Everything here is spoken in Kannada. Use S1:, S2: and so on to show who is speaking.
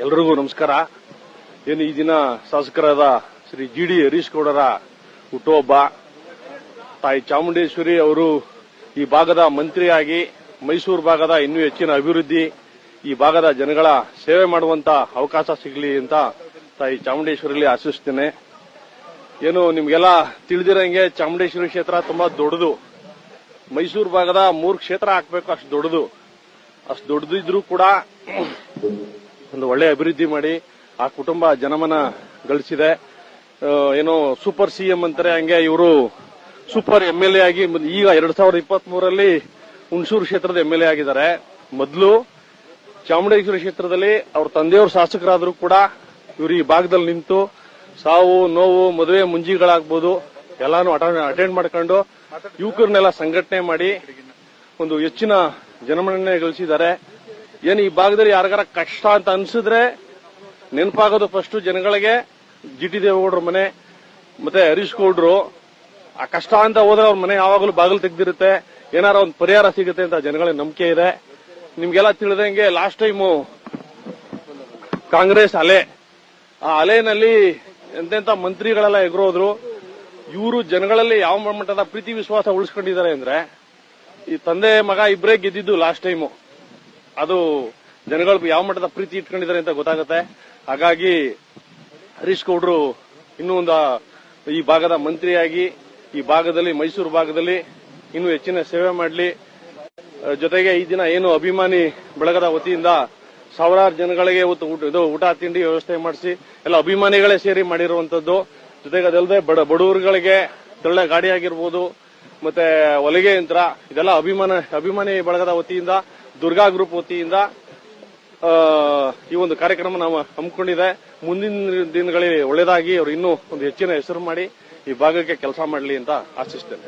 S1: ಎಲ್ರಿಗೂ ನಮಸ್ಕಾರ. ಏನು ಈ ದಿನ ಶಾಸಕರಾದ ಶ್ರೀ ಜಿಡಿ ಹರೀಶ್ ಗೌಡರ ಹುಟ್ಟುಹಬ್ಬ. ತಾಯಿ ಚಾಮುಂಡೇಶ್ವರಿ ಅವರು ಈ ಭಾಗದ ಮಂತ್ರಿಯಾಗಿ ಮೈಸೂರು ಭಾಗದ ಇನ್ನೂ ಹೆಚ್ಚಿನ ಅಭಿವೃದ್ಧಿ, ಈ ಭಾಗದ ಜನಗಳ ಸೇವೆ ಮಾಡುವಂತ ಅವಕಾಶ ಸಿಗಲಿ ಅಂತ ತಾಯಿ ಚಾಮುಂಡೇಶ್ವರಿಯಲ್ಲಿ ಆಶಿಸ್ತೇನೆ. ಏನು ನಿಮ್ಗೆಲ್ಲ ತಿಳಿದಿರಂಗೆ ಚಾಮುಂಡೇಶ್ವರಿ ಕ್ಷೇತ್ರ ತುಂಬಾ ದೊಡ್ಡದು. ಮೈಸೂರು ಭಾಗದ 3 ಕ್ಷೇತ್ರ ಹಾಕಬೇಕು, ಅಷ್ಟು ದೊಡ್ಡದು. ಅಷ್ಟು ದೊಡ್ಡದಿದ್ರೂ ಕೂಡ ಒಂದು ಒಳ್ಳೆ ಅಭಿವೃದ್ಧಿ ಮಾಡಿ ಆ ಕುಟುಂಬ ಜನಮನ ಗಳಿಸಿದೆ. ಏನೋ ಸೂಪರ್ ಸಿಎಂ ಅಂತಾರೆ, ಹಂಗೆ ಇವರು ಸೂಪರ್ ಎಂಎಲ್ಎ ಆಗಿ ಈಗ 2023ರಲ್ಲಿ ಹುಣಸೂರು ಕ್ಷೇತ್ರದ ಎಂಎಲ್ಎ ಆಗಿದ್ದಾರೆ. ಮೊದಲು ಚಾಮುಂಡೇಶ್ವರಿ ಕ್ಷೇತ್ರದಲ್ಲಿ ಅವ್ರ ತಂದೆಯವರು ಶಾಸಕರಾದರೂ ಕೂಡ ಇವರು ಈ ಭಾಗದಲ್ಲಿ ನಿಂತು ಸಾವು ನೋವು ಮದುವೆ ಮುಂಜಿಗಳಾಗ್ಬೋದು ಎಲ್ಲಾನು ಅಟೆಂಡ್ ಮಾಡ್ಕೊಂಡು ಯುವಕರನ್ನೆಲ್ಲ ಸಂಘಟನೆ ಮಾಡಿ ಒಂದು ಹೆಚ್ಚಿನ ಜನಮನ್ನಣೆ ಗಳಿಸಿದ್ದಾರೆ. ಏನು ಈ ಭಾಗದಲ್ಲಿ ಯಾರಿಗಾರ ಕಷ್ಟ ಅಂತ ಅನ್ಸಿದ್ರೆ ನೆನಪಾಗೋದು ಫಸ್ಟ್ ಜನಗಳಿಗೆ ಜಿಟಿ ದೇವೇಗೌಡರ ಮನೆ ಮತ್ತೆ ಹರೀಶ್ ಗೌಡ್ರು. ಆ ಕಷ್ಟ ಅಂತ ಹೋದ್ರೆ ಅವ್ರ ಮನೆ ಯಾವಾಗಲೂ ಬಾಗಿಲು ತೆಗೆದಿರುತ್ತೆ, ಏನಾರ ಒಂದು ಪರಿಹಾರ ಸಿಗುತ್ತೆ ಅಂತ ಜನಗಳಿಗೆ ನಂಬಿಕೆ ಇದೆ. ನಿಮ್ಗೆಲ್ಲ ತಿಳಿದಂಗೆ ಲಾಸ್ಟ್ ಟೈಮು ಕಾಂಗ್ರೆಸ್ ಅಲೆ, ಆ ಅಲೆನಲ್ಲಿ ಎಂತೆಂತ ಮಂತ್ರಿಗಳೆಲ್ಲ ಎಗರೋದ್ರು. ಇವರು ಜನಗಳಲ್ಲಿ ಯಾವ ಮಟ್ಟದ ಪ್ರೀತಿ ವಿಶ್ವಾಸ ಉಳಿಸ್ಕೊಂಡಿದ್ದಾರೆ ಅಂದ್ರೆ ಈ ತಂದೆ ಮಗ ಇಬ್ಬರೇ ಗೆದ್ದಿದ್ದು ಲಾಸ್ಟ್ ಟೈಮು. ಅದು ಜನಗಳು ಯಾವ ಮಟ್ಟದ ಪ್ರೀತಿ ಇಟ್ಕೊಂಡಿದ್ದಾರೆ ಅಂತ ಗೊತ್ತಾಗುತ್ತೆ. ಹಾಗಾಗಿ ಹರೀಶ್ ಗೌಡ್ರು ಇನ್ನೂ ಒಂದು ಈ ಭಾಗದ ಮಂತ್ರಿಯಾಗಿ ಈ ಭಾಗದಲ್ಲಿ ಮೈಸೂರು ಭಾಗದಲ್ಲಿ ಇನ್ನೂ ಹೆಚ್ಚಿನ ಸೇವೆ ಮಾಡಲಿ. ಜೊತೆಗೆ ಈ ದಿನ ಏನು ಅಭಿಮಾನಿ ಬಳಗದ ವತಿಯಿಂದ ಸಾವಿರಾರು ಜನಗಳಿಗೆ ಊಟ ತಿಂಡಿ ವ್ಯವಸ್ಥೆ ಮಾಡಿಸಿ ಎಲ್ಲ ಅಭಿಮಾನಿಗಳೇ ಸೇರಿ ಮಾಡಿರುವಂತದ್ದು. ಜೊತೆಗೆ ಅದಲ್ಲದೆ ಬಡವರುಗಳಿಗೆ ತೆಳ್ಳೆ ಗಾಡಿ ಆಗಿರ್ಬೋದು, ಮತ್ತೆ ಹೊಲಿಗೆ ಯಂತ್ರ, ಇದೆಲ್ಲ ಅಭಿಮಾನಿ ಬಳಗದ ವತಿಯಿಂದ ದುರ್ಗಾ ಗ್ರೂಪ್ ವತಿಯಿಂದ ಈ ಒಂದು ಕಾರ್ಯಕ್ರಮ ನಾವು ಹಮ್ಮಿಕೊಂಡಿದೆ. ಮುಂದಿನ ದಿನಗಳಲ್ಲಿ ಒಳ್ಳೆಯದಾಗಿ ಅವರು ಇನ್ನೂ ಒಂದು ಹೆಚ್ಚಿನ ಹೆಸರು ಮಾಡಿ ಈ ಭಾಗಕ್ಕೆ ಕೆಲಸ ಮಾಡಲಿ ಅಂತ ಆಶಿಸ್ತೇನೆ.